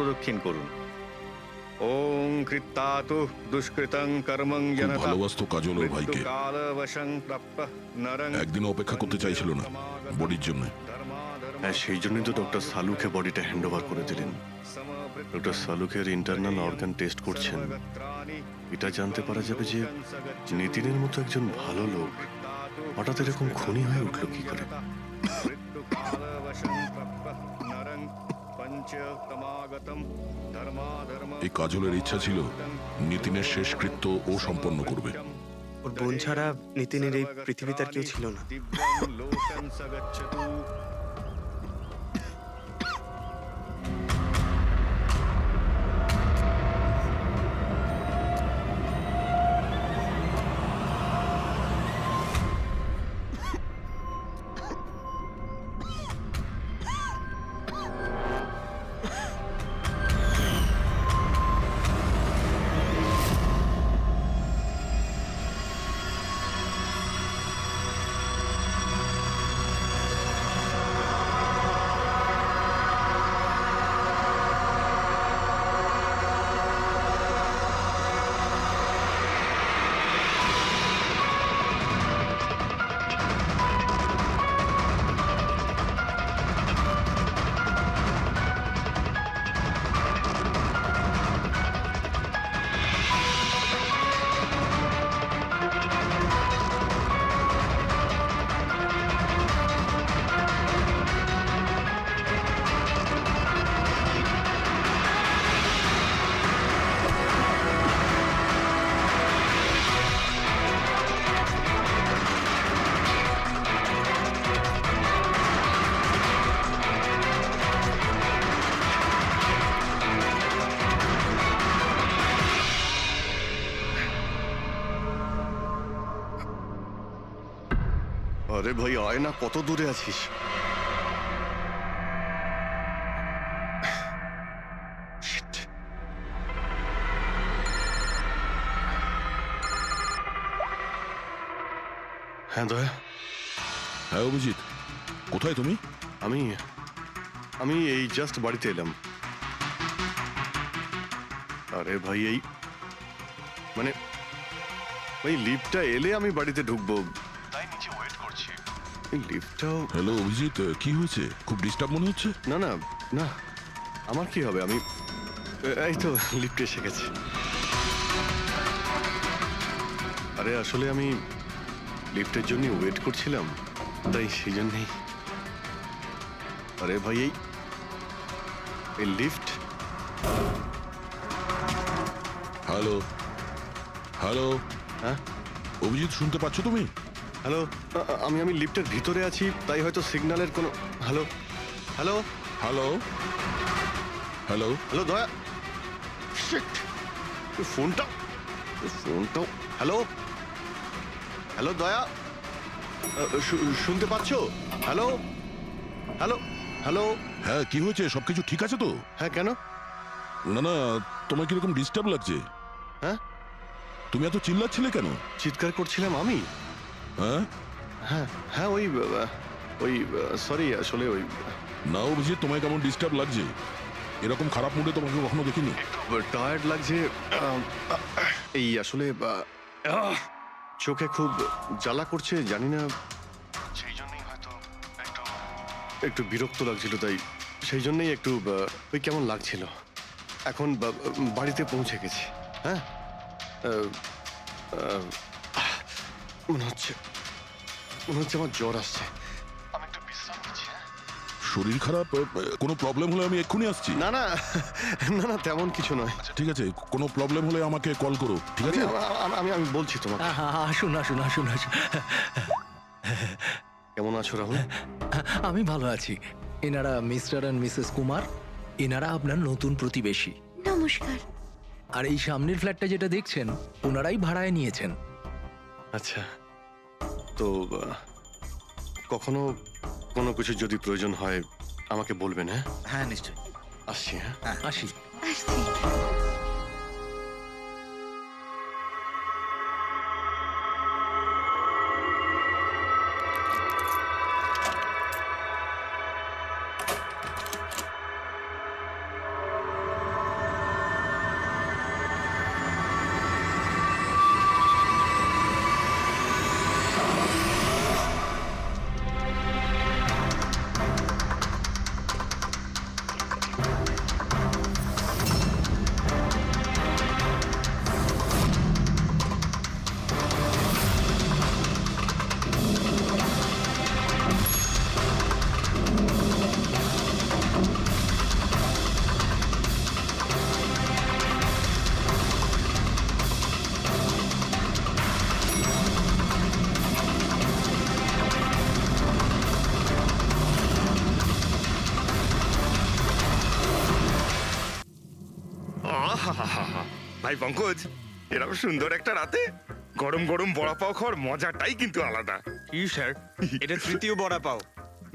প্রদক্ষিণ করুন। ওং কৃত্তাতু দুষ্কৃতং কর্মং জনতা ভালোবাসতো কাজল ওর ভাইকে। কালবশং প্রাপ্য নরং একদিন অপেক্ষা করতে চাইছিল না বডির জন্য। হ্যাঁ, সেই জন্যই তো ডক্টর সালুকে বডিটা হ্যান্ড ওভার করে দিলেন। ডক্টর সালুকের ইন্টারনাল অর্গান টেস্ট করছেন। এটা জানতে পারা যাবে যে নিতিনের মতো একজন ভালো লোক হঠাৎ এরকম খুনি হয়ে উঠল কি করে। এই কাজলের ইচ্ছা ছিল নিতিনের শেষকৃত্য ও সম্পন্ন করবে। ওর বোন ছাড়া নিতিনের এই পৃথিবীতে আর কেউ ছিল না। আরে ভাই আয় না, কত দূরে আছিস? Shit. হ্যাঁ দয়া, হ্যাঁ অভিজিৎ, কোথায় তুমি? আমি আমি এই জাস্ট বাড়িতে এলাম। আরে ভাই এই মানে ওই লিফটটা এলে আমি বাড়িতে ঢুকবো, তাই নিচে ওয়েট করছি। এই লিফটটাও হ্যালো অভিজিৎ, কি হয়েছে? খুব ডিস্টার্ব মনে হচ্ছে। না না না, আমার কি হবে, আমি এই তো লিফটে এসে গেছি। আরে আসলে আমি লিফটের জন্য ওয়েট করছিলাম, তাই সেই জন্যেই। আরে ভাই এই লিফট। হ্যালো হ্যালো, হ্যাঁ অভিজিৎ শুনতে পাচ্ছ তুমি? হ্যালো, আমি লিফটের ভিতরে আছি, তাই হয়তো সিগন্যালের কোনো। Hello hello hello hello, hello দয়া, শিট, ফোনটা ফোনটাও। হ্যালো হ্যালো দয়া, শুনতে পাচ্ছো? Hello hello hello. হ্যাঁ কি হয়েছে? সবকিছু ঠিক আছে তো? হ্যাঁ কেন? না না, তোমার কিরকম ডিস্টার্ব লাগছে? হ্যাঁ তুমি এত চিল্লাচ্ছিলে কেন? চিৎকার করছিলাম আমি? হ্যাঁ হ্যাঁ হ্যাঁ ওই সরি, আসলে ওই না অভিজিৎ, তোমায় কেমন ডিস্টার্ব লাগছে? এরকম খারাপ মুডে তোমাকে কখনো দেখিনি। টায়ার্ড লাগছে। এই আসলে চোখে খুব জ্বালা করছে, জানি না, সেই জন্যই হয়তো একটু বিরক্ত লাগছিল, তাই সেই জন্যই একটু ওই কেমন লাগছিল। এখন বাড়িতে পৌঁছে গেছি। হ্যাঁ মনে হচ্ছে আমার জ্বর আসছে। আমি একটু বিশ্রাম নিচ্ছি। শরীর খারাপ? কোনো প্রবলেম হলে আমি এক্ষুনি আসছি। না না না না, তেমন কিছু নয়। ঠিক আছে, কোনো প্রবলেম হলে আমাকে কল করো, ঠিক আছে? আমি বলছি তোমাকে। আসুন আসুন আসুন আসুন। কেমন আছো রাহুল? আমি ভালো আছি। এনারা মিস্টার অ্যান্ড মিসেস কুমার, এনারা আপনার নতুন প্রতিবেশী। নমস্কার। আর এই সামনের ফ্ল্যাটটা যেটা দেখছেন, ওনারাই ভাড়ায় নিয়েছেন। আচ্ছা, তো কখনো কোনো কিছু যদি প্রয়োজন হয় আমাকে বলবেন। হ্যাঁ হ্যাঁ নিশ্চয়ই, আসছি। হ্যাঁ আসি। আসছি। আহাহাহা। ভাই পঙ্কজ, এরকম সুন্দর একটা রাতে গরম গরম বড়া পাও খাওয়ার মজাটাই কিন্তু আলাদা। কি স্যার, এটা তৃতীয় বড়া পাও।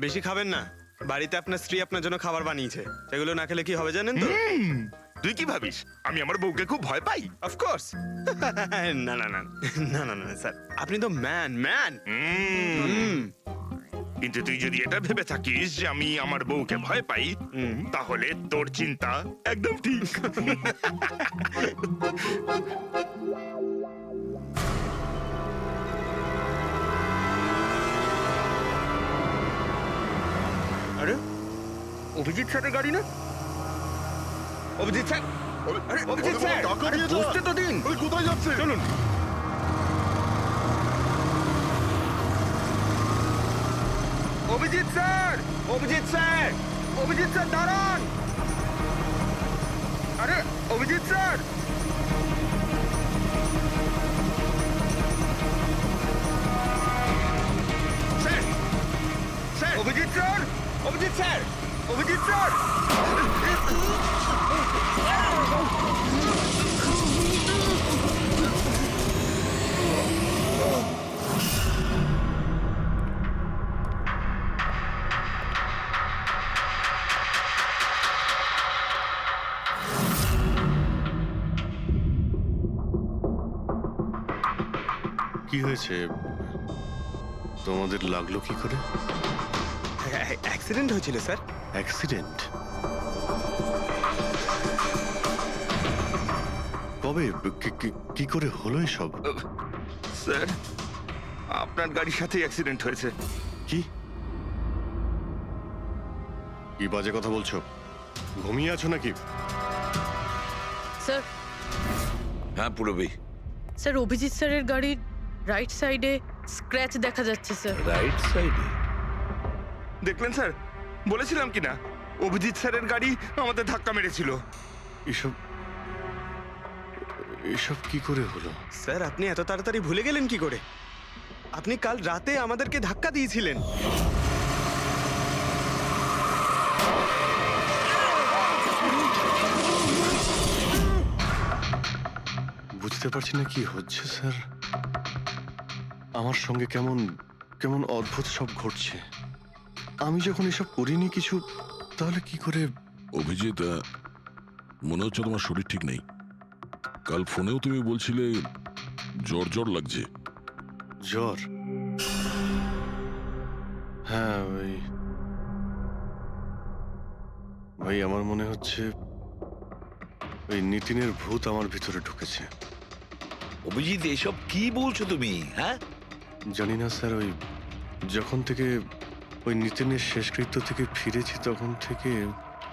বেশি খাবেন না, বাড়িতে আপনার স্ত্রী আপনার জন্য খাবার বানিয়েছে, এগুলো না খেলে কি হবে জানেন তো? তুই কি ভাবিস আমি আমার বউকে খুব ভয় পাই? অফকোর্স। না না না না না না স্যার, আপনি তো ম্যান ম্যান। কিন্তু তুই যদি এটা ভেবে থাকিস যে আমি আমার বউকে ভয় পাই, তাহলে তোর চিন্তা একদম ঠিক। আরে অভিজিৎ স্যারের গাড়ি না? অভিজিৎ স্যার, আরে অভিজিৎ স্যার, আরে বসতে তো দিন। কোথায় যাচ্ছে? চলুন। Abhijit sir, Abhijit sir, Abhijit sir দাঁড়ান। আরে Abhijit sir, sir, sir, Abhijit sir, Abhijit sir, Abhijit sir. কি হয়েছে? তোমাদের লাগলো কি করে? অ্যাক্সিডেন্ট হয়েছিল স্যার। অ্যাক্সিডেন্ট? কবে? কি করে হলো এসব? স্যার, আপনার গাড়ির সাথে অ্যাক্সিডেন্ট হয়েছে। কি কি বাজে কথা বলছো? ঘুমিয়ে আছো নাকি? স্যার, হ্যাঁ পুরবী, স্যার অভিজিৎ স্যারের গাড়ির রাইট সাইডে স্ক্র্যাচ দেখা যাচ্ছে স্যার। রাইট সাইডে? দেখলেন স্যার, বলেছিলাম কি না অভিজিৎ স্যারের গাড়ি আমাদের ধাক্কা মেরেছিল। এসব এসব কি করে হলো? স্যার আপনি এত তাড়াতাড়ি ভুলে গেলেন কি করে? আপনি কাল রাতে আমাদেরকে ধাক্কা দিয়েছিলেন। বুঝতে পারছি না কি হচ্ছে স্যার। আমার সঙ্গে কেমন কেমন অদ্ভুত সব ঘটছে। আমি যখন এসব করিনি কিছু, তাহলে কি করে? অভিজিৎ, মনে হচ্ছে তোমার শরীর ঠিক নেই। কাল ফোনেও তুমি বলছিলে জ্বর জ্বর লাগছে। জ্বর? হ্যাঁ ভাই আমার মনে হচ্ছে ওই নিতিনের ভূত আমার ভিতরে ঢুকেছে। অভিজিৎ, এসব কি বলছো তুমি? হ্যাঁ, জানি না স্যার, ওই যখন থেকে ওই নিতিনের শেষকৃত্য থেকে ফিরেছি তখন থেকে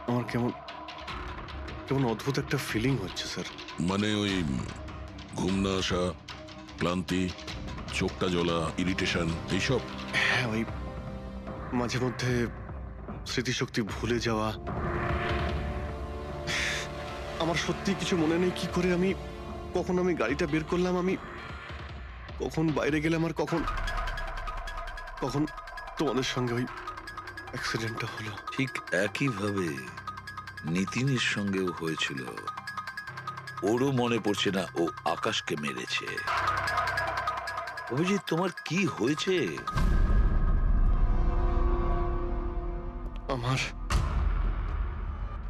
আমার কেমন কেমন অদ্ভুত একটা ফিলিং হচ্ছে স্যার। মানে ওই ঘুম না আসা, ক্লান্তি, চোখটা জ্বলা, ইরিটেশন, এইসব? হ্যাঁ, ওই মাঝে মধ্যে স্মৃতিশক্তি ভুলে যাওয়া। আমার সত্যি কিছু মনে নেই কি করে আমি কখন আমি গাড়িটা বের করলাম, আমি কখন বাইরে গেলাম, আর কখন কখন তোমাদের সঙ্গে ওই অ্যাক্সিডেন্টটা হলো। ঠিক একইভাবে নিতিনের সঙ্গেও হয়েছিল। ওরও মনে পড়ছে না ও আকাশকে মেরেছে। অভিজিৎ, তোমার কি হয়েছে? আমার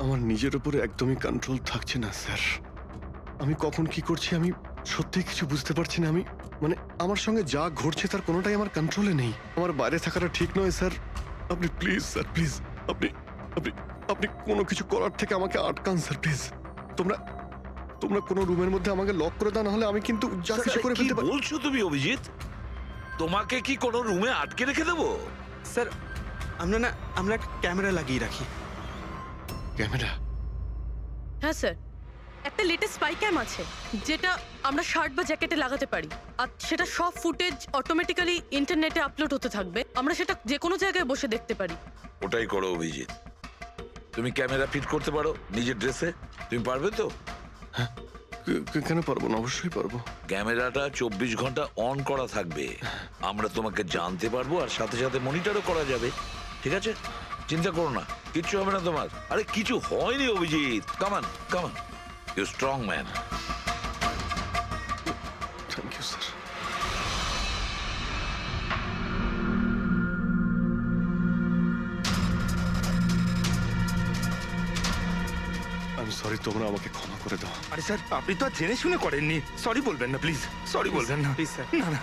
আমার নিজের উপরে একদমই কন্ট্রোল থাকছে না স্যার। আমি কখন কি করছি আমি সত্যি কিছু বুঝতে পারছি না। আমি মানে আমার সঙ্গে যা ঘটছে তার কোনোটাই আমার কন্ট্রোলে নেই। আমার বাইরে থাকাটা ঠিক নয় স্যার। আপনি প্লিজ স্যার, প্লিজ আপনি আপনি আপনি কোনো কিছু করার থেকে আমাকে আটকান স্যার, প্লিজ। তোমরা তোমরা কোনো রুমের মধ্যে আমাকে লক করে দাও, না হলে আমি কিন্তু যা কিছু করে কি ফেলতে পারি। বলছো তুমি অভিজিৎ? তোমাকে কি কোনো রুমে আটকে রেখে দেবো? স্যার আমরা একটা ক্যামেরা লাগিয়ে রাখি। ক্যামেরা? হ্যাঁ স্যার, একটা লেটেস্ট স্পাই ক্যাম আছে যেটা আমরা শার্ট বা জ্যাকেটে লাগাতে পারি, আর সেটা সব ফুটেজ অটোমেটিক্যালি ইন্টারনেটে আপলোড হতে থাকবে। আমরা সেটা যে কোনো জায়গায় বসে দেখতে পারি। ওটাই করো অভিজিৎ। তুমি ক্যামেরা ফিট করতে পারো নিজের ড্রেসে? তুমি পারবে তো? কেন পারবো না? অবশ্যই পারবো। ক্যামেরাটা 24 ঘন্টা অন করা থাকবে। আমরা তোমাকে জানতে পারবো, আর সাথে সাথে মনিটরও করা যাবে। ঠিক আছে, চিন্তা করো না, কিচ্ছু হবে না তোমার। আরে কিছু হয়নি Abhijit, come on come on. You strong man. Thank you sir. আমি সরি, তোমরা আমাকে ক্ষমা করে দাও। আরে স্যার, আপনি তো আর জেনে শুনে করেননি। সরি বলবেন না প্লিজ, সরি বলবেন না প্লিজ স্যার। না না।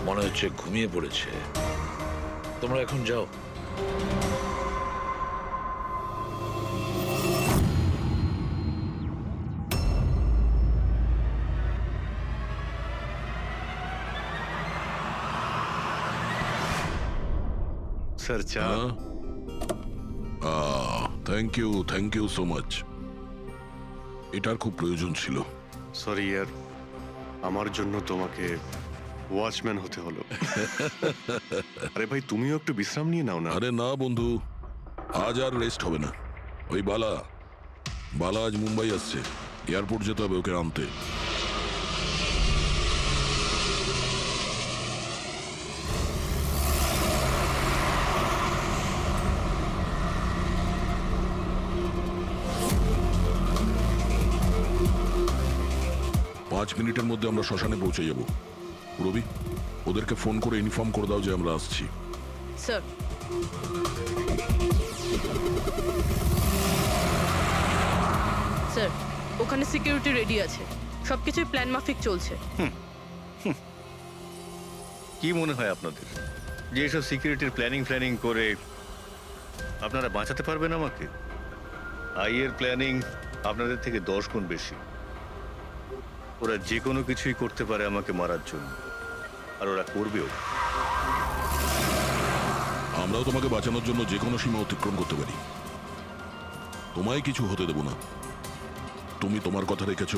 মনে হচ্ছে ঘুমিয়ে পড়েছে। তোমরা এখন যাও। স্যার চা। Thank you so much. এটার খুব প্রয়োজন ছিল। সরি ইয়ার, আমার জন্য তোমাকে ওয়াচম্যান হতে হলো। আরে ভাই, তুমিও একটু বিশ্রাম নিয়ে নাও না। আরে না বন্ধু, আজ আর রেস্ট হবে না। ওই বালা আজ মুম্বাই আসছে, এয়ারপোর্ট যেতে হবে ওকে আনতে। পাঁচ মিনিটের মধ্যে আমরা শ্মশানে পৌঁছে যাব। রবি, ওদেরকে ফোন করে ইনফর্ম করে দাও যে আমরা আসছি। স্যার, স্যার ওখানে সিকিউরিটি রেডি আছে, সবকিছুই প্ল্যান মাফিক চলছে। কি মনে হয় আপনাদের যে এসব সিকিউরিটির প্ল্যানিং করে আপনারা বাঁচাতে পারবেন আমাকে? আইয়ের প্ল্যানিং আপনাদের থেকে 10 গুণ বেশি। ওরা যে কোনো কিছুই করতে পারে আমাকে মারার জন্য, আর ওরা করবেও। আমরাও তোমাকে বাঁচানোর জন্য যে কোনো সীমা অতিক্রম করতে পারি। তোমায় কিছু হতে দেব না। তুমি তোমার কথা রেখেছ,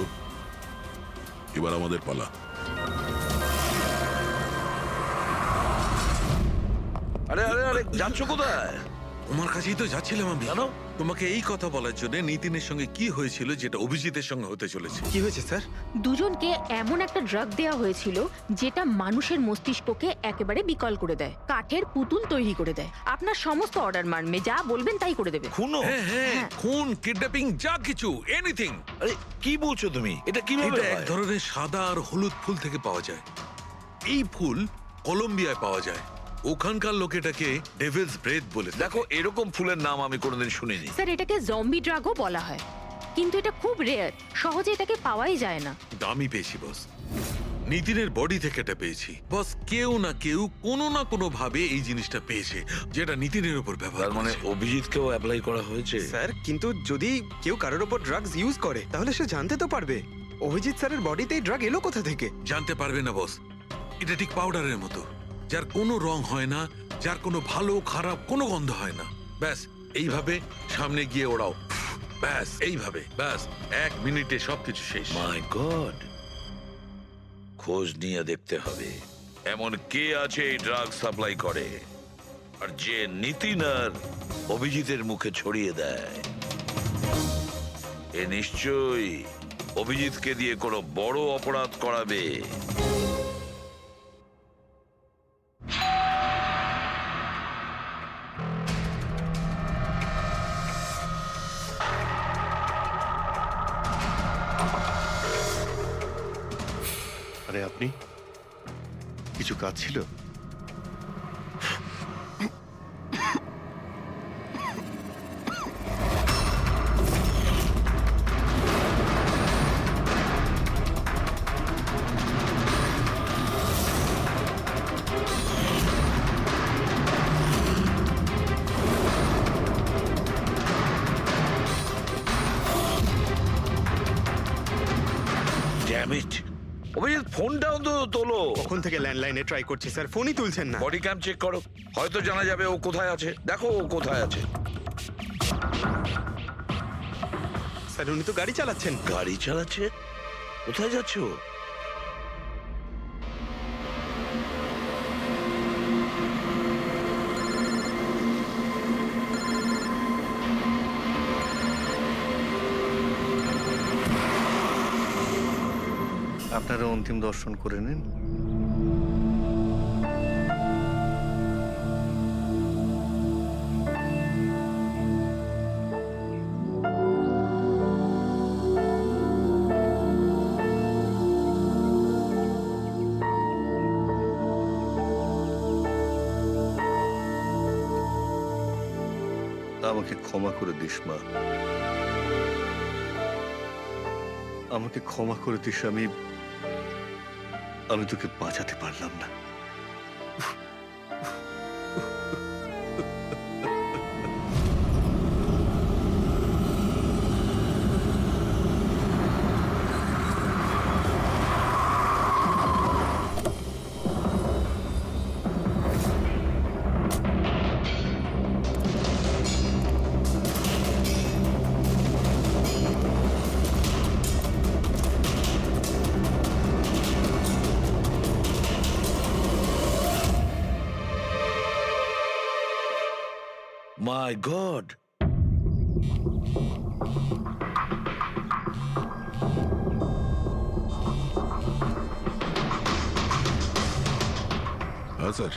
এবার আমাদের পালা। আরে আরে আরে, যাচ্ছ কোথায়? তোমার কাছেই তো যাচ্ছিলাম আমি। কেন? তোমাকে এই কথা বলার জন্য নিতিনের সঙ্গে কি হয়েছিল যেটা অভিজিতের সঙ্গে হতে চলেছে। কি হয়েছে স্যার? দুজনকে এমন একটা ড্রাগ দেওয়া হয়েছিল যেটা মানুষের মস্তিষ্ককে একেবারে বিকল করে দেয়, কাঠের পুতুল তৈরি করে দেয়। আপনার সমস্ত অর্ডার মানবে, যা বলবেন তাই করে দেবে। খুনো? হ্যাঁ হ্যাঁ, খুন, কিডন্যাপিং, যা কিছু, এনিথিং। আরে কি বলছো তুমি? এটা কিভাবে এটা এক হয়? ধরনের সাদা আর হলুদ ফুল থেকে পাওয়া যায়। এই ফুল কলম্বিয়ায় পাওয়া যায়। ওখানকার লোক এটাকে ডেভিলস ব্রেথ বলে। দেখো, এরকম ফুলের নাম আমি কোনোদিন শুনিনি। স্যার, এটাকে জম্বি ড্রাগও বলা হয়, কিন্তু এটা খুব রেয়ার, সহজে এটাকে পাওয়াই যায় না। দামি পেয়েছি বস, নিতিনের বডি থেকে এটা পেয়েছি বস। কেউ না কেউ কোনো না কোনো ভাবে এই জিনিসটা পেয়েছে যেটা নিতিনের উপর ব্যবহার। তার মানে অভিজিৎকেও অ্যাপ্লাই করা হয়েছে? স্যার, কিন্তু যদি কেউ কারোর ওপর ড্রাগস ইউজ করে তাহলে সে জানতে তো পারবে অভিজিৎ স্যারের বডিতে এই ড্রাগ এলো কোথা থেকে। জানতে পারবে না বস। এটা ঠিক পাউডারের মতো, যার কোনো রং হয় না, যার কোনো ভালো খারাপ কোনো গন্ধ হয় না। ব্যাস এইভাবে সামনে গিয়ে ওড়াও, ব্যাস এইভাবে, ব্যাস 1 মিনিটে সবকিছু শেষ। মাই গড, খোঁজ নিয়ে দেখতে হবে এমন কে আছে এই ড্রাগ সাপ্লাই করে। আর যে নিতিন আর অভিজিতের মুখে ছড়িয়ে দেয়, এ নিশ্চয়ই অভিজিৎকে দিয়ে কোনো বড় অপরাধ করাবে। আরে আপনি কিছু কাজ ছিল? ড্যাম ইট, অভিজিৎ ফোনটা অন্তত তোলো। কখন থেকে ল্যান্ডলাইনে ট্রাই করছি স্যার, ফোনই তুলছেন না। বডি ক্যাম চেক করো, হয়তো জানা যাবে ও কোথায় আছে। দেখো ও কোথায় আছে। স্যার উনি তো গাড়ি চালাচ্ছেন। গাড়ি চালাচ্ছে? কোথায় যাচ্ছে ও? আপনারা অন্তিম দর্শন করে নিন। আমাকে ক্ষমা করে দিস মা, আমাকে ক্ষমা করে দিস। আমি তোকে বাঁচাতে পারলাম না। মাই গড, হ্যাঁ স্যার।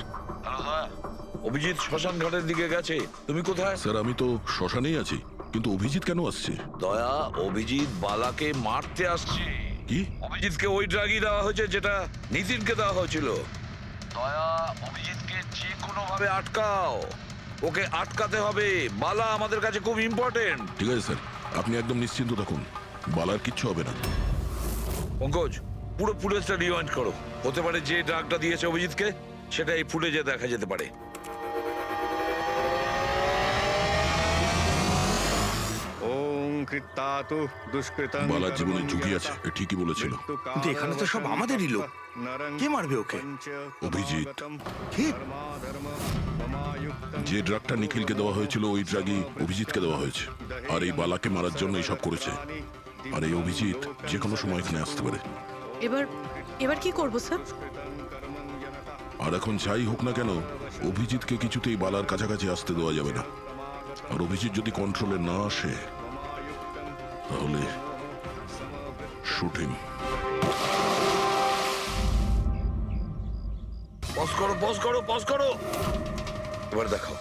অভিজিৎ শ্মশান ঘাটের দিকে গেছে। তুমি কোথায়? স্যার আমি তো শ্মশানেই আছি, কিন্তু অভিজিৎ কেন আসছে? দয়া, অভিজিৎ বালাকে মারতে আসছে। কি? অভিজিৎকে ওই ড্রাগই দেওয়া হয়েছে যেটা নিতিনকে দেওয়া হয়েছিল। দয়া, অভিজিৎকে যে কোনো ভাবে আটকাও। ওকে আটকাতে হবে। বালা আমাদের কাছে খুব ইম্পর্টেন্ট। ঠিক আছে স্যার, আপনি একদম নিশ্চিন্ত থাকুন, বালার কিচ্ছু হবে না। পঙ্কজ, পুরো ফুটেজটা রিওয়াইন্ড করো। হতে পারে যে ড্রাগটা দিয়েছে অভিজিৎকে সেটা এই ফুটেজে দেখা যেতে পারে। বালার জীবনে ঝুঁকি আছে, এ ঠিকই বলেছিল। কিন্তু এখানে তো সব আমাদেরই লোক। কে মারবে ওকে? অভিজিৎ। কি? যে ড্রাগটা নিখিলকে দেওয়া হয়েছিল ওই ড্রাগই অভিজিৎকে দেওয়া হয়েছে, আর এই বালাকে মারার জন্য এইসব করেছে। আর এই অভিজিৎ যে কোনো সময় এখানে আসতে পারে। এবার কি করব স্যার? আর এখন যাই হোক না কেন, অভিজিৎকে কিছুতেই বালার কাছাকাছি আসতে দেওয়া যাবে না। আর অভিজিৎ যদি কন্ট্রোলে না আসে তাহলে শুট হিম। পজ করো, পজ করো, পজ করো। এবার দেখাও।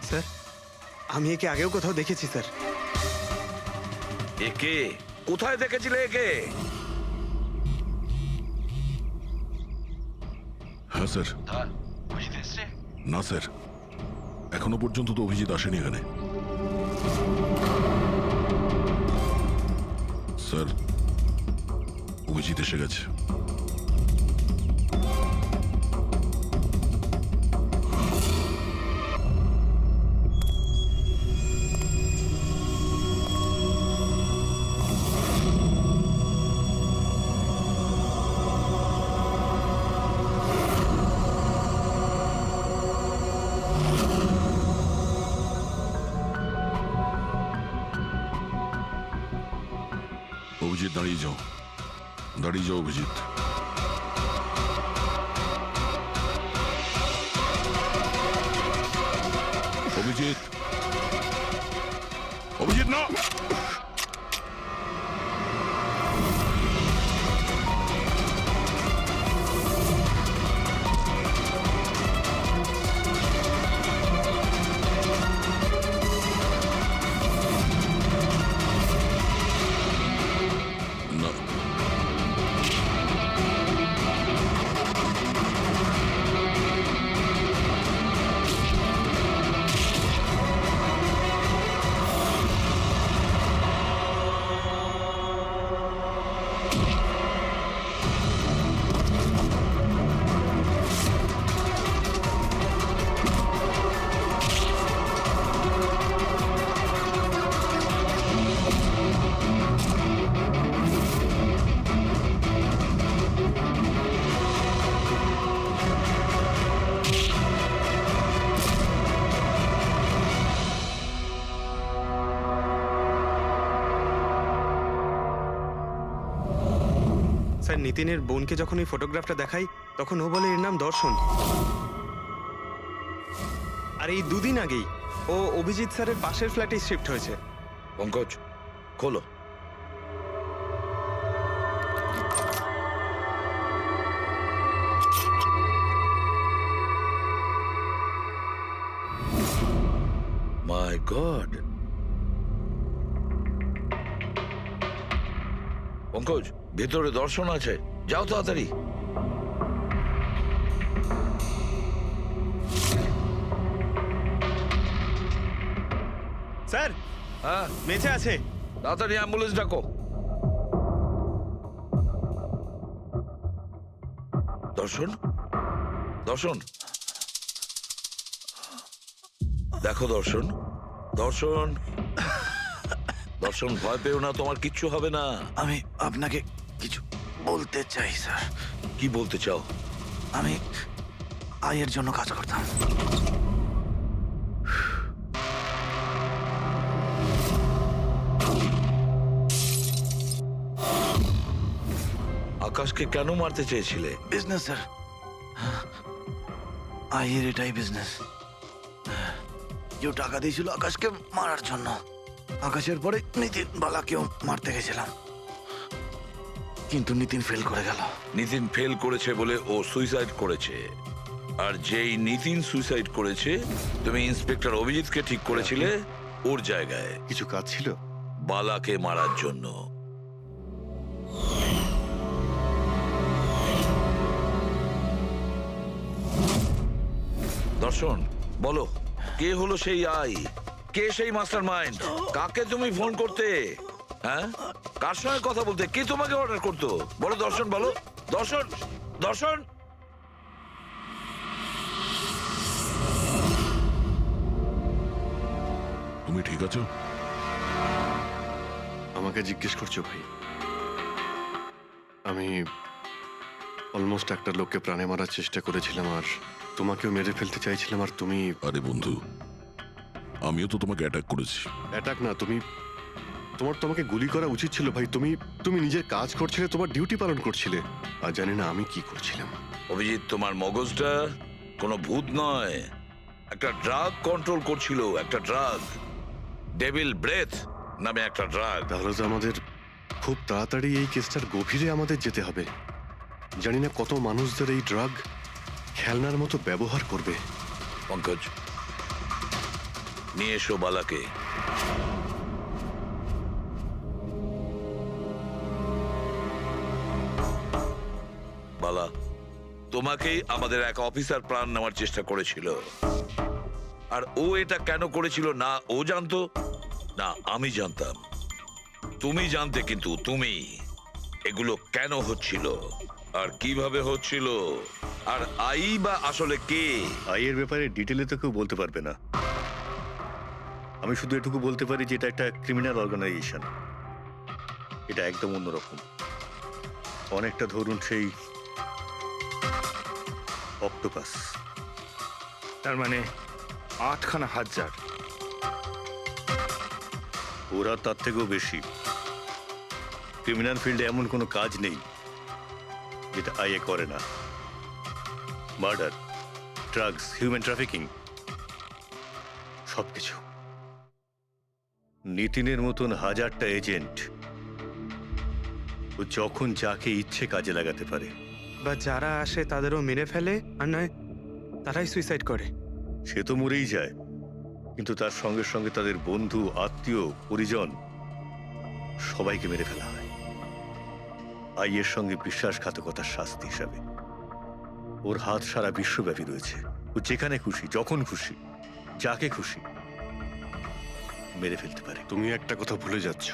স্যার আমি একে আগেও কোথাও দেখেছি স্যার। একে কোথায় দেখেছিলে? একে? হ্যাঁ স্যার। না স্যার, এখনো পর্যন্ত তো অভিজিৎ আসেনি এখানে। স্যার, অভিজিৎ এসে গেছে। অভিজিৎ, দাঁড়িয়ে যাও। দাঁড়িয়ে যাও অভিজিৎ। অভিজিৎ, অভিজিৎ না। না, স্যার নিতিনের বোনকে যখন এই ফটোগ্রাফটা দেখাই তখন ও বলে এর নাম দর্শন। আর এই দুদিন আগেই ও অভিজিৎ স্যারের পাশের ফ্ল্যাটে শিফট হয়েছে। পঙ্কজ, খোলো। মাই গড, পঙ্কজ, ভেতরে দর্শন আছে, যাও তাড়াতাড়ি। স্যার হ্যাঁ, বেঁচে আছে। তাড়াতাড়ি অ্যাম্বুলেন্স ডাকো। দর্শন, দর্শন, দেখো দর্শন, দর্শন, দর্শন, ভয় পেও না, তোমার কিচ্ছু হবে না। আমি আপনাকে কিছু বলতে চাই স্যার। কি বলতে চাও? আমি আয়ের জন্য কাজ করতাম। আকাশকে কেন মারতে চেয়েছিলে? বিজনেস স্যার, আয়ের এটাই বিজনেস। কেউ টাকা দিয়েছিল আকাশকে মারার জন্য। আকাশের পরে নিতিন বালাকেও মারতে গেছিলাম, কিন্তু নিতিন ফেল করে গেল। নিতিন ফেল করেছে বলে ও সুইসাইড করেছে, আর যেই নিতিন সুইসাইড করেছে তুমি ইন্সপেক্টর অভিজিৎকে ঠিক করেছিলে ওর জায়গায় কিছু কাজ ছিল? বালাকে মারার জন্য। দর্শন, বলো, কে হলো সেই আই? কে সেই মাস্টার মাইন্ড? কাকে তুমি ফোন করতে? হ্যাঁ, কার সঙ্গে কথা বলতে? কে তোমাকে অর্ডার করতো? বলো দর্শন, বলো দর্শন, দর্শন। তুমি ঠিক আছো? আমাকে জিজ্ঞেস করছো ভাই? আমি অলমোস্ট একটা লোককে প্রাণে মারার চেষ্টা করেছিলাম, আর তোমাকেও মেরে ফেলতে চাইছিলাম, আর তুমি... আরে বন্ধু, আমিও তো তোমাকে অ্যাটাক করেছি। অ্যাটাক না, তোমাকে গুলি করা উচিত ছিল ভাই। তুমি নিজের কাজ করছিলে, তোমার ডিউটি পালন করছিলে, আর জানি না আমি কি করছিলাম। অভিজিৎ, তোমার মগজটা কোনো ভূত নয়, একটা ড্রাগ কন্ট্রোল করছিল। একটা ড্রাগ, ডেভিল ব্রেথ নামে একটা ড্রাগ। তাহলে তো আমাদের খুব তাড়াতাড়ি এই কেসটার গভীরে আমাদের যেতে হবে। জানি না কত মানুষদের এই ড্রাগ খেলনার মতো ব্যবহার করবে। পঙ্কজ, নিয়ে এসো বালাকে। বালা, তোমাকেই আমাদের এক অফিসার প্রাণ নেওয়ার চেষ্টা করেছিল, আর ও এটা কেন করেছিল না ও জানতো না আমি জানতাম। তুমি জানতে, কিন্তু তুমি এগুলো কেন হচ্ছিল আর কিভাবে হচ্ছিল, আর আই বা আসলে কে? আইয়ের ব্যাপারে ডিটেলে তো কেউ বলতে পারবে না। আমি শুধু এটুকু বলতে পারি যে এটা একটা ক্রিমিনাল অর্গানাইজেশন। এটা একদম অন্যরকম, অনেকটা ধরুন সেই অক্টোপাস। তার মানে 8খানা হাজার। ওরা তার থেকেও বেশি। ক্রিমিনাল ফিল্ডে এমন কোনো কাজ নেই যেটা আইএ করে না। মার্ডার, ড্রাগস, হিউম্যান ট্রাফিকিং, সবকিছু। নিতিনের মতন হাজারটা এজেন্ট, ও যখন যাকে ইচ্ছে কাজে লাগাতে পারে। বা যারা আসে তাদেরও মেরে ফেলে, আর নয় তারাই সুইসাইড করে। সে তো মরেই যায়, কিন্তু তার সঙ্গে সঙ্গে তাদের বন্ধু, আত্মীয়, পরিজন সবাইকে মেরে ফেলা হয় আইয়ের সঙ্গে বিশ্বাসঘাতকতার শাস্তি হিসাবে। ওর হাত সারা বিশ্বব্যাপী রয়েছে। ও যেখানে খুশি, যখন খুশি, যাকে খুশি মেরে ফেলতে পারে। তুমি একটা কথা ভুলে যাচ্ছ,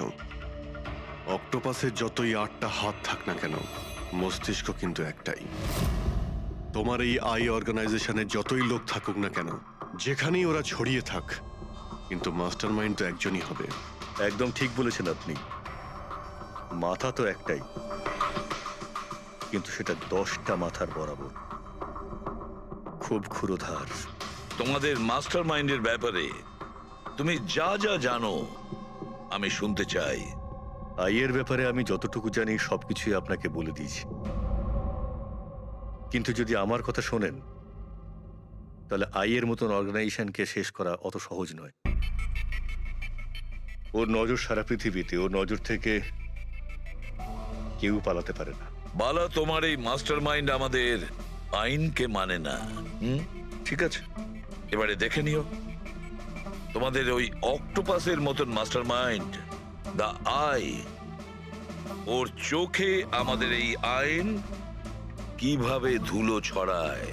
অক্টোপাসের যতই 8টা হাত থাক না কেন, মস্তিষ্ক কিন্তু একটাই। তোমার এই আই অর্গানাইজেশনে যতই লোক থাকুক না কেন, যেখানেই ওরা ছড়িয়ে থাক, কিন্তু মাস্টার মাইন্ড তো একজনই হবে। একদম ঠিক বলেছেন আপনি। মাথা তো একটাই, কিন্তু সেটা 10টা মাথার বরাবর, খুব ক্ষুরোধার। তোমাদের মাস্টার মাইন্ডের ব্যাপারে তুমি যা যা জানো আমি শুনতে চাই। আইয়ের ব্যাপারে আমি যতটুকু জানি সবকিছুই আপনাকে বলে দিয়েছি, কিন্তু যদি আমার কথা শোনেন তাহলে আইয়ের মতন অর্গানাইজেশনকে শেষ করা অত সহজ নয়। ওর নজর সারা পৃথিবীতে, ওর নজর থেকে কেউ পালাতে পারে না। বালা, তোমার এই মাস্টার মাইন্ড আমাদের আইনকে মানে না। ঠিক আছে, এবারে দেখে নিও তোমাদের ওই অক্টোপাসের মতন মাস্টার মাইন্ড দা আই, ওর চোখে আমাদের এই আইন কিভাবে ধুলো ছড়ায়।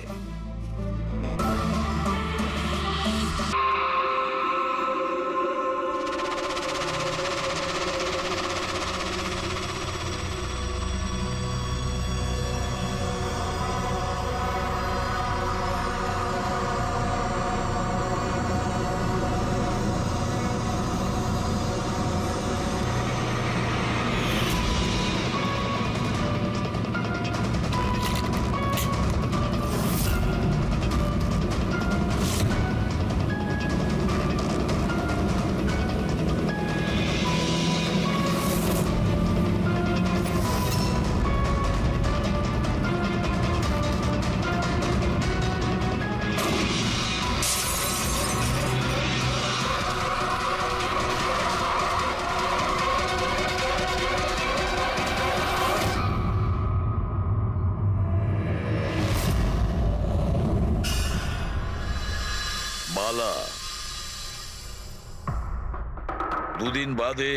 বালা, দুদিন বাদে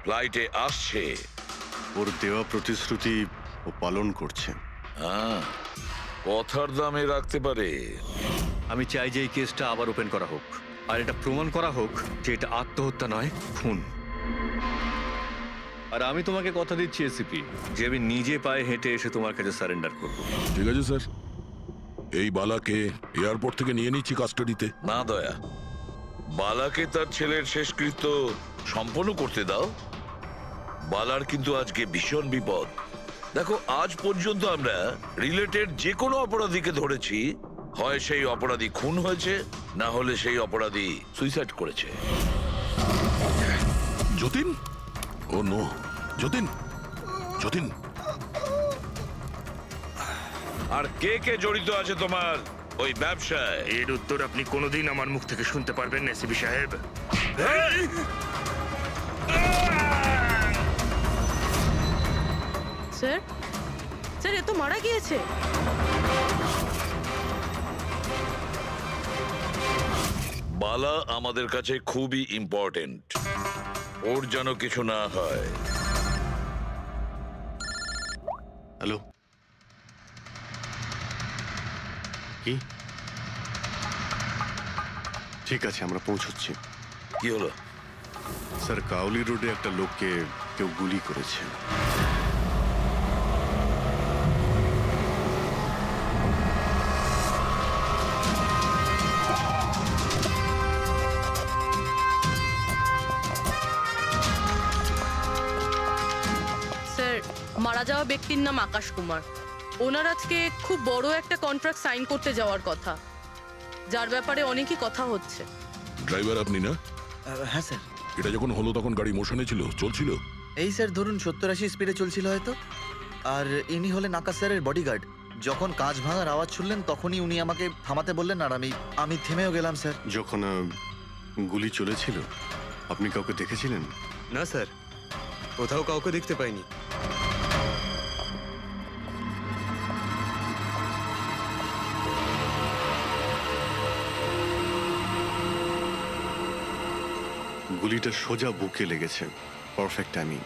ফ্লাইটে আসছে। ওর দেওয়া প্রতিশ্রুতি ও পালন করছে। হ্যাঁ, কথার দামে রাখতে পারে। আমি চাই যে এই কেসটা আবার ওপেন করা হোক, আর এটা প্রমাণ করা হোক যে এটা আত্মহত্যা নয়, খুন। আর আমি তোমাকে কথা দিচ্ছি এসিপি, যে আমি নিজে পায়ে হেঁটে এসে তোমার কাছে সারেন্ডার করব। ঠিক আছে স্যার, এই বালাকে এয়ারপোর্ট থেকে নিয়ে নিচ্ছি কাস্টাডিতে। না দয়া, বালাকে তার ছেলের শেষকৃত্য সম্পন্ন করতে দাও। বালার কিন্তু আজকে ভীষণ বিপদ। দেখো, আজ পর্যন্ত আমরা রিলেটেড যে কোনো অপরাধীকে ধরেছি, হয় সেই অপরাধী খুন হয়েছে, না হলে সেই অপরাধী সুইসাইড করেছে। যতীন, ও নো, যতীন, যতীন। আর কে কে জড়িত আছে তোমার ওই ব্যবসায়? এর উত্তর আপনি কোনোদিন আমার মুখ থেকে শুনতে পারবেন না এসিপি সাহেব। স্যার, স্যার, এ তো মারা গিয়েছে। বালা আমাদের কাছে খুবই ইম্পর্টেন্ট, ওর যেন কিছু না হয়। হ্যালো, কি? ঠিক আছে, আমরা পৌঁছচ্ছি। কি হলো? স্যার, কাউলি রোডে একটা লোককে কেউ গুলি করেছে। স্যার, মারা যাওয়া ব্যক্তির নাম আকাশ কুমার। ওনার আজকে খুব বড় একটা কন্ট্রাক্ট সাইন করতে যাওয়ার কথা, যার ব্যাপারে অনেকই কথা হচ্ছে। ড্রাইভার আপনি না? হ্যাঁ স্যার। এটা যখন হলো তখন গাড়ি মোশনে ছিল, চলছিল? এই স্যার ধরুন 70-80 স্পিডে চলছিল হয়তো। আর ইনি হলেন আকাশ স্যারের বডিগার্ড। যখন কাঁচ ভাঙার আওয়াজ শুনলেন তখনই উনি আমাকে থামাতে বললেন, আর আমি থেমেও গেলাম স্যার। যখন গুলি চলেছিল আপনি কাউকে দেখেছিলেন? না স্যার, কোথাও কাউকে দেখতে পাইনি। গুলিটা সোজা বুকে লেগেছে, পারফেক্ট টাইমিং।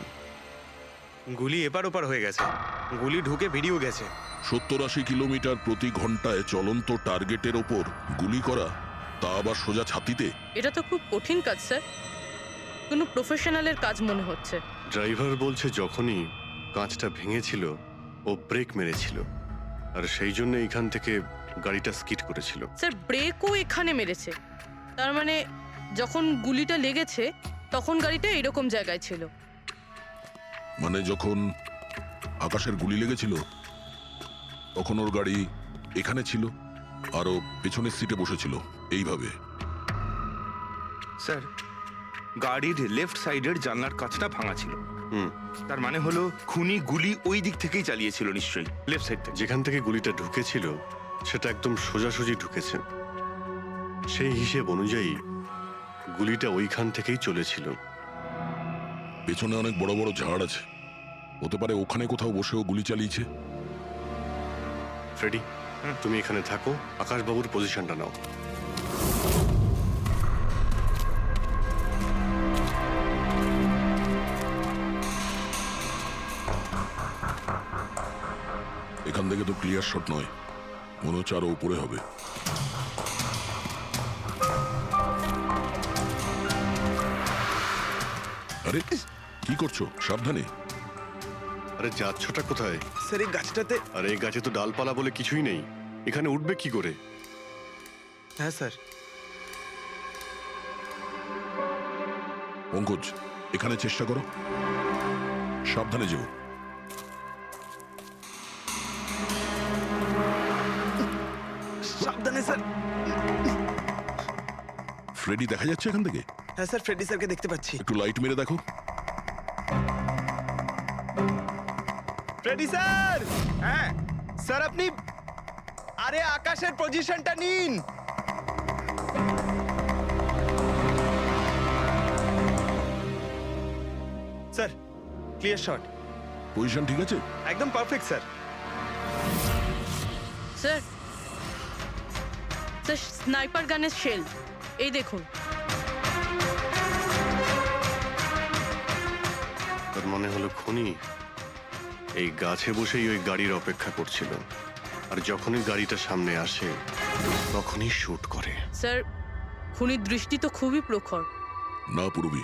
গুলি এপার ওপার হয়ে গেছে, গুলি ঢুকে বেরিয়েও গেছে। 70-80 কিলোমিটার প্রতি ঘন্টায় চলন্ত টার্গেটের ওপর গুলি করা, তা আবার সোজা ছাতিতে। এটা তো খুব কঠিন কাজ স্যার, কোনো প্রফেশনালের কাজ মনে হচ্ছে। ড্রাইভার বলছে যখনই কাঁচটা ভেঙেছিল ও ব্রেক মেরেছিল, আর সেই জন্য এখান থেকে গাড়িটা স্কিড করেছিল। স্যার ব্রেকও এখানে মেরেছে, তার মানে যখন গুলিটা লেগেছে তখন গাড়িটা এরকম জায়গায় ছিল। মানে যখন আকাশের গুলি লেগেছিল তখন ওর গাড়ি এখানে ছিল আর ও পেছনের সিটে বসেছিল এইভাবে। স্যার, গাড়ির লেফট সাইডের জানলার কাঁচটা ভাঙা ছিল। হুম, তার মানে হলো খুনি গুলি ওই দিক থেকেই চালিয়েছিল, নিশ্চয়ই লেফট সাইড থেকে। যেখান থেকে গুলিটা ঢুকেছিল সেটা একদম সোজাসুজি ঢুকেছে। সেই হিসেব অনুযায়ী গুলিটা ওইখান থেকেই চলেছিল। পেছনে অনেক বড় বড় ঝাড় আছে, হতে পারে ওখানে কোথাও বসেও গুলি চালিয়েছে। ফ্রেডি, তুমি এখানে থাকো, আকাশবাবুর পজিশনটা নাও। এখান থেকে তো ক্লিয়ার শট নয়, মনে হচ্ছে আরো উপরে হবে। আরে কি করছো? সাবধানে। আরে যাচ্ছটা কোথায়? স্যার এই গাছটাতে। আরে এই গাছে তো ডালপালা বলে কিছুই নেই, এখানে উঠবে কি করে? হ্যাঁ স্যার। পঙ্কজ, এখানে চেষ্টা করো, সাবধানে যেও। সাবধানে স্যার। ফ্রেডি দেখা যাচ্ছে এখান থেকে? হ্যাঁ স্যার, ফ্রেডি স্যারকে দেখতে পাচ্ছি। একটু লাইট মেরে দেখো। Freddie sir! হ্যাঁ স্যার, আপনি আরে আকাশের পজিশনটা নিন। Sir clear shot. পজিশন ঠিক আছে? একদম perfect sir. Sir sir sniper গানের শেল এই দেখুন। তার মানে হলো খুনি এই গাছে বসেই ওই গাড়ির অপেক্ষা করছিল, আর যখনই গাড়িটা সামনে আসে তখনই শুট করে। স্যার খুনির দৃষ্টি তো খুবই প্রখর। না পুরবি,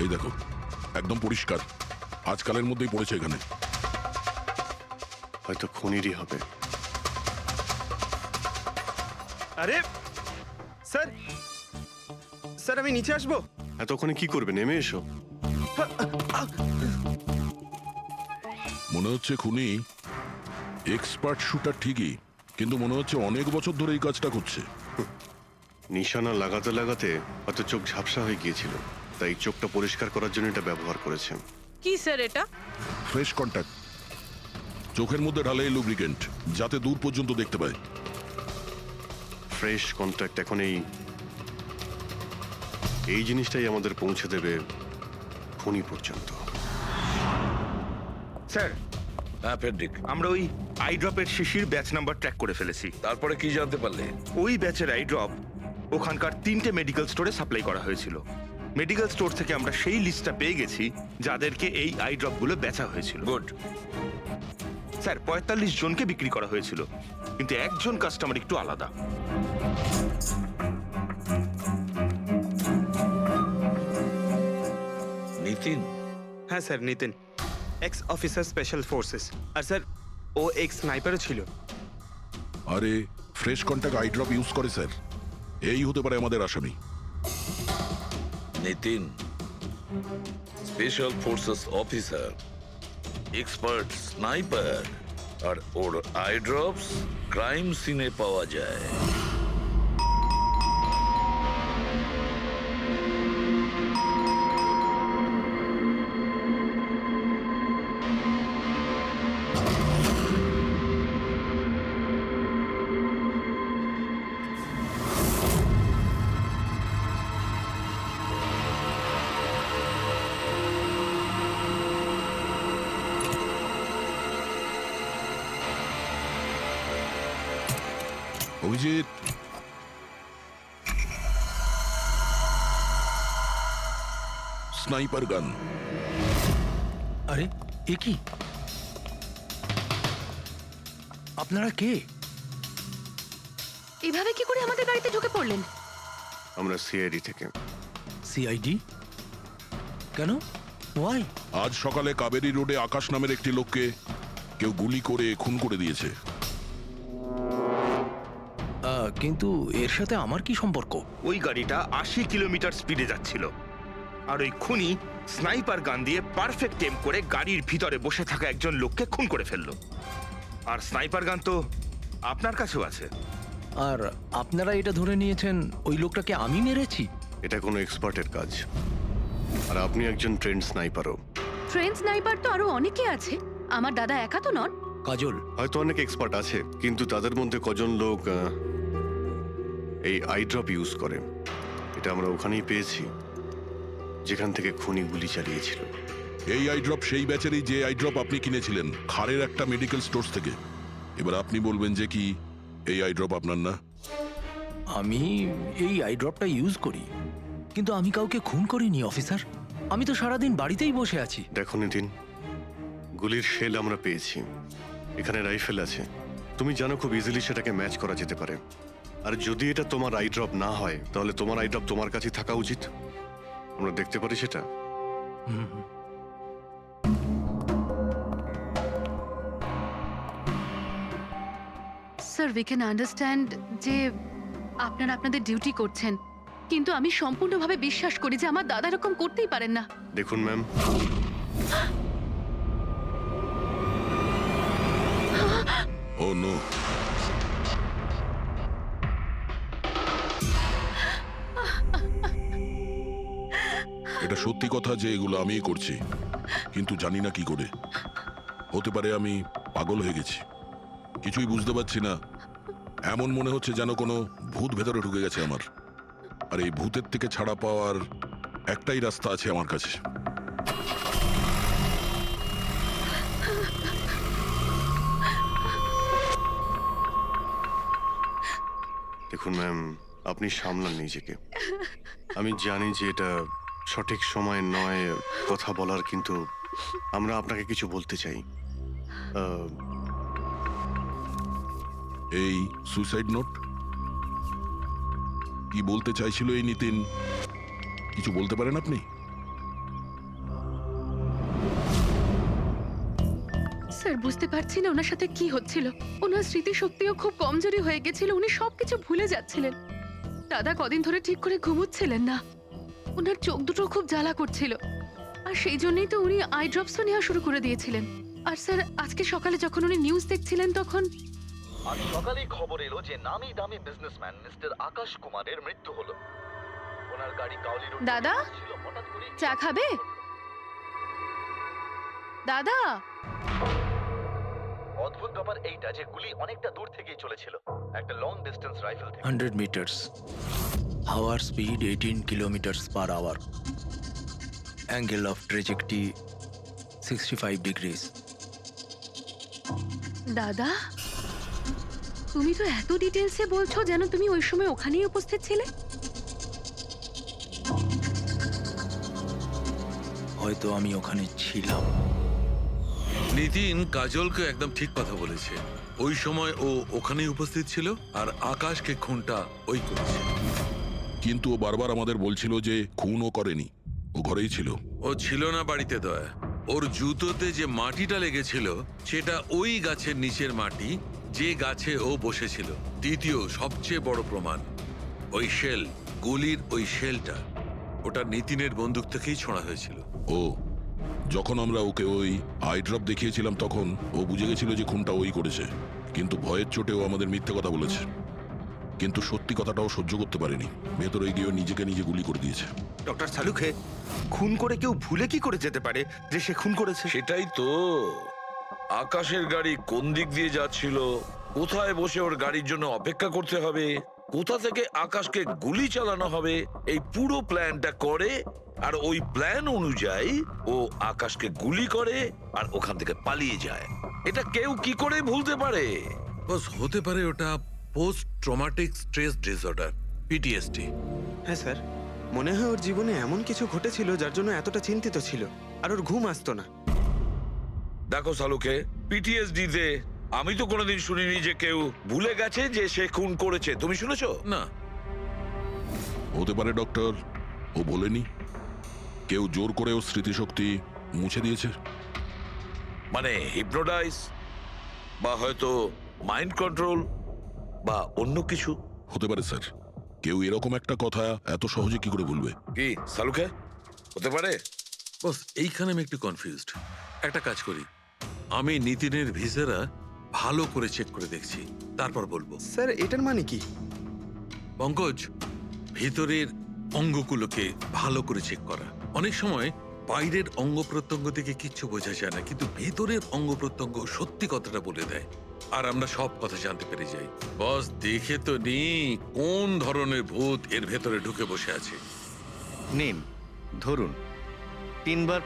এই দেখো একদম পরিষ্কার, আজকালের মধ্যেই পড়েছে এখানে। হয়তো খুনিরই হবে। আরে স্যার, স্যার আমি নিচে আসবো? এতক্ষণে কি করবে? নেমে এসো। মনে হচ্ছে খুনি এক্সপার্ট শুটার ঠিকই, কিন্তু মনে হচ্ছে অনেক বছর ধরে এই কাজটা করছে। নিশানা লাগাতে লাগাতে হয়তো চোখ ঝাপসা হয়ে গিয়েছিল, তাই চোখটা পরিষ্কার করার জন্য এটা ব্যবহার করেছে। কি স্যার এটা? ফ্রেশ কন্ট্যাক্ট, চোখের মধ্যে ঢালে এই লুব্রিকেন্ট যাতে দূর পর্যন্ত দেখতে পায়। ফ্রেশ কন্ট্যাক্ট এখন এই জিনিসটাই আমাদের পৌঁছে দেবে খুনি পর্যন্ত। স্যার, হ্যাঁ ফেডরিক, আমরা ওই আই ড্রপের শিশির ব্যাচ নাম্বার ট্র্যাক করে ফেলেছি। তারপরে কি জানতে পারলে? ওই ব্যাচের আই ড্রপ ওখানকার 3টে মেডিকেল স্টোরে সাপ্লাই করা হয়েছিল। মেডিকেল স্টোর থেকে আমরা সেই লিস্টটা পেয়ে গেছি যাদেরকে এই আই ড্রপগুলো বেচা হয়েছিল। গুড। স্যার 45 জনকে বিক্রি করা হয়েছিল, কিন্তু একজন কাস্টমার একটু আলাদা। নিতিন? হ্যাঁ sir, Nitin, ex officer special forces. আর স্যার ও এক্স স্নাইপারও ছিল। আরে fresh contact eye drop use করে স্যার, এই হতে পারে আমাদের আসামি। Nitin special forces officer, expert sniper, আর ওর আই ড্রপস ক্রাইম সিনে পাওয়া যায়। অভিজিৎ, স্নাইপার গান। আরে এ কি? আপনারা কে? এভাবে কি করে আমাদের বাড়িতে ঢুকে পড়লেন? আমরা সিআইডি থেকে। সিআইডি? কেন? ওয়াই? আজ সকালে কাবেরী রোডে আকাশ নামের একটি লোককে কেউ গুলি করে খুন করে দিয়েছে। কিন্তু এর সাথে আমার কি সম্পর্ক? ওই গাড়িটা 80 কিলোমিটার স্পিডে যাচ্ছিল, আর ওই খুনি স্নাইপার গান দিয়ে পারফেক্ট এম করে গাড়ির ভিতরে বসে থাকা একজন লোককে খুন করে ফেললো। আর স্নাইপার গান তো আপনার কাছেও আছে। আর আপনারা এটা ধরে নিয়েছেন ওই লোকটাকে আমি মেরেছি? এটা কোনো এক্সপার্টের কাজ, আর আপনি একজন ট্রেন্ড স্নাইপারও। ট্রেন স্নাইপার তো আরো অনেকে আছে, আমার দাদা একা তো নন। কাজল, হয়তো অনেক এক্সপার্ট আছে, কিন্তু তাদের মধ্যে কজন লোক এই আই ড্রপ ইউজ করে, এটা আমরা ওখানেই পেয়েছি যেখান থেকে খুনি গুলি চালিয়েছিল। এই আই ড্রপ সেই ব্যাচেরই যে আই ড্রপ আপনি কিনেছিলেন খারের একটা মেডিকেল স্টোর থেকে। এবার আপনি বলবেন যে কি এই আই ড্রপ আপনার না? আমি এই আই ড্রপটা ইউজ করি, কিন্তু আমি কাউকে খুন করিনি অফিসার। আমি তো সারাদিন বাড়িতেই বসে আছি। দেখো নিতিন, গুলির শেল আমরা পেয়েছি, এখানে রাইফেল আছে। তুমি জানো খুব ইজিলি সেটাকে ম্যাচ করা যেতে পারে। আর যদি এটা তোমার আই ড্রপ না হয়, তাহলে তোমার আই ড্রপ তোমার কাছে থাকা উচিত। আমরা দেখতে পারি সেটা। স্যার, উই ক্যান আন্ডারস্ট্যান্ড যে আপনারা আপনাদের ডিউটি করছেন, কিন্তু আমি সম্পূর্ণভাবে বিশ্বাস করি যে আমার দাদা এরকম করতেই পারেন না। দেখুন ম্যাম, ও নো, এটা সত্যি কথা যে এগুলো আমিই করছি, কিন্তু জানি না কি করে। হতে পারে আমি পাগল হয়ে গেছি, কিছুই বুঝতে পারছি না। এমন মনে হচ্ছে যেন কোনো ভূত ভেতরে ঢুকে গেছে আমার। আর এই ভূতের থেকে ছাড়া পাওয়ার একটাই রাস্তা আছে আমার কাছে। দেখুন ম্যাম, আপনি সামলান নিজেকে। আমি জানি যে এটা সঠিক সময় নয় কথা বলার, কিন্তু আমরা আপনাকে কিছু বলতে চাই। এই সুইসাইড নোট কি বলতে চাইছিল এই নিতিন? কিছু বলতে পারেন আপনি? স্যার, বুঝতে পারছি না ওনার সাথে কি হচ্ছিল। ওনার স্মৃতিশক্তিও খুব কমজোরি হয়ে গেছিল, উনি সবকিছু ভুলে যাচ্ছিলেন। দাদা কদিন ধরে ঠিক করে ঘুমোচ্ছিলেন না, ওনার চোখ দুটো খুব জ্বালা করছিল, আর সেই জন্যই তো উনি আই ড্রপসও নেওয়া শুরু করে দিয়েছিলেন। আর স্যার, আজকে সকালে যখন উনি নিউজ দেখছিলেন তখন আজ সকালেই খবর এলো যে নামি দামি বিজনেসম্যান মিস্টার আকাশ কুমারের মৃত্যু হলো। ওনার গাড়ি কাউলি রোড দাদা, ছিল, হঠাৎ করে চা খাবে? দাদা, অদ্ভুত ব্যাপার এইটা যে গুলি অনেকটা দূর থেকেই চলেছিল, একটা লং ডিস্টেন্স রাইফেল থেকে। 100 মিটার্স, হাওয়ার speed 18 kilometres per hour, angle of trajectory 65 degrees. দাদা, তুমি তো এত ডিটেলসে বলছো যেন তুমি ওই সময় ওখানেই উপস্থিত ছিলে। হয়তো আমি ওখানে ছিলাম। নিতিন কাজলকে একদম ঠিক কথা বলেছে। ওই সময় ও ওখানেই উপস্থিত ছিল, আর আকাশকে খুনটা ওই করেছে। কিন্তু ও বারবার আমাদের বলছিল যে খুনও করেনি, ও ঘরেই ছিল। ও ছিল না বাড়িতে দয়া। ওর জুতোতে যে মাটিটা লেগেছিল সেটা ওই গাছের নিচের মাটি যে গাছে ও বসেছিল। দ্বিতীয় সবচেয়ে বড় প্রমাণ, ওই শেল, গুলির ওই শেলটা, ওটা নিতিনের বন্দুক থেকেই ছোঁড়া হয়েছিল। ও যখন আমরা ওকে ওই আই ড্রপ দেখিয়েছিলাম তখন ও বুঝে গেছিল যে খুনটা ওই করেছে, কিন্তু ভয়ের চোটেও আমাদের মিথ্যে কথা বলেছে। কিন্তু সত্যি কথাটাও সহ্য করতে পারেনি, ভেতরে গিয়ে নিজেকে নিজে গুলি করে দিয়েছে। ডক্টর সালুখে, খুন করে কেউ ভুলে কি করে যেতে পারে যে সে খুন করেছে? সেটাই তো। আকাশের গাড়ি কোন দিক দিয়ে যাচ্ছিল, কোথায় বসে ওর গাড়ির জন্য অপেক্ষা করতে হবে, কোথা থেকে আকাশকে গুলি চালানো হবে, এই পুরো প্ল্যানটা করে, আর ওই প্ল্যান অনুযায়ী ও আকাশকে গুলি করে আর ওখান থেকে পালিয়ে যায়। এটা কেউ কি করে ভুলতে পারে? বস, হতে পারে ওটা post traumatic stress disorder, PTSD. হ্যাঁ স্যার, মনে হয় ওর জীবনে এমন কিছু ঘটেছিল যার জন্য এতটা চিন্তিত ছিল, আর ওর ঘুম আসতো না। দেখো সালুকে, পিটিএসডি তে আমি তো কোনোদিন শুনিনি যে কেউ ভুলে গেছে যে সে খুন করেছে। তুমি শুনেছো? না, হতে পারে ডক্টর, ও বলেনি কেউ জোর করে ওর স্মৃতিশক্তি মুছে দিয়েছে। মানে হিপনোটাইজ, বা হয়তো মাইন্ড কন্ট্রোল, বা অন্য কিছু। হতে পারে স্যার, কেউ এরকম একটা কথা এত সহজে কি করে ভুলবে? কি সালুকে, হতে পারে? বস এইখানে আমি একটু কনফিউজড। একটা কাজ করি, আমি নিতিনের ভিসারা ভালো করে চেক করে দেখছি, তারপর বলবো। স্যার এটার মানে কি? পঙ্কজ, ভিতরের অঙ্গগুলোকে ভালো করে চেক করা। অনেক সময় বাইরের অঙ্গ প্রত্যঙ্গ থেকে কিচ্ছু বোঝা যায় না, কিন্তু ভেতরের অঙ্গ প্রত্যঙ্গ সত্যি কথাটা বলে দেয়, আর আমরা সব কথা জানতে পেরে যাই। বস দেখে তো নি কোন ধরনের ভূত এর ভেতরে ঢুকে বসে আছে। নিন ধরুন, 3 বার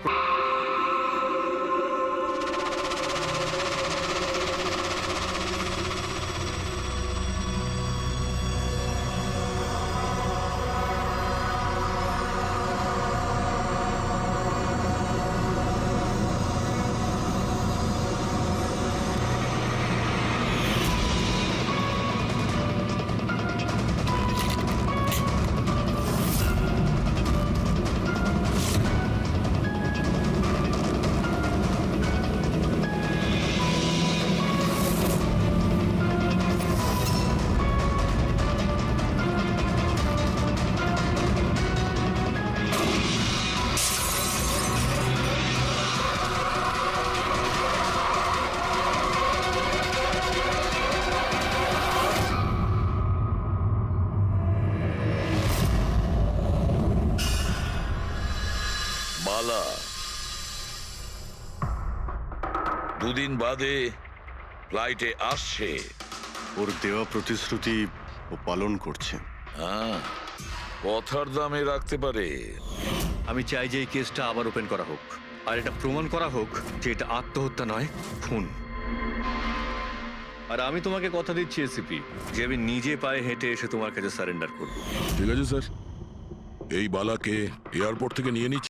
বালা 2 দিন বাদে ফ্লাইটে আসছে। ওর দেওয়া প্রতিশ্রুতি ও পালন করছে। হ্যাঁ, কথার দামে রাখতে পারে। আমি চাই যে এই কেসটা আবার ওপেন করা হোক, আর এটা প্রমাণ করা হোক যে এটা আত্মহত্যা নয়, খুন। আর আমি তোমাকে কথা দিচ্ছি এসিপি, যে আমি নিজে পায়ে হেঁটে এসে তোমার কাছে সারেন্ডার করব। ঠিক আছে স্যার, এই বালাকে এয়ারপোর্ট থেকে নিয়ে নিচ্ছি।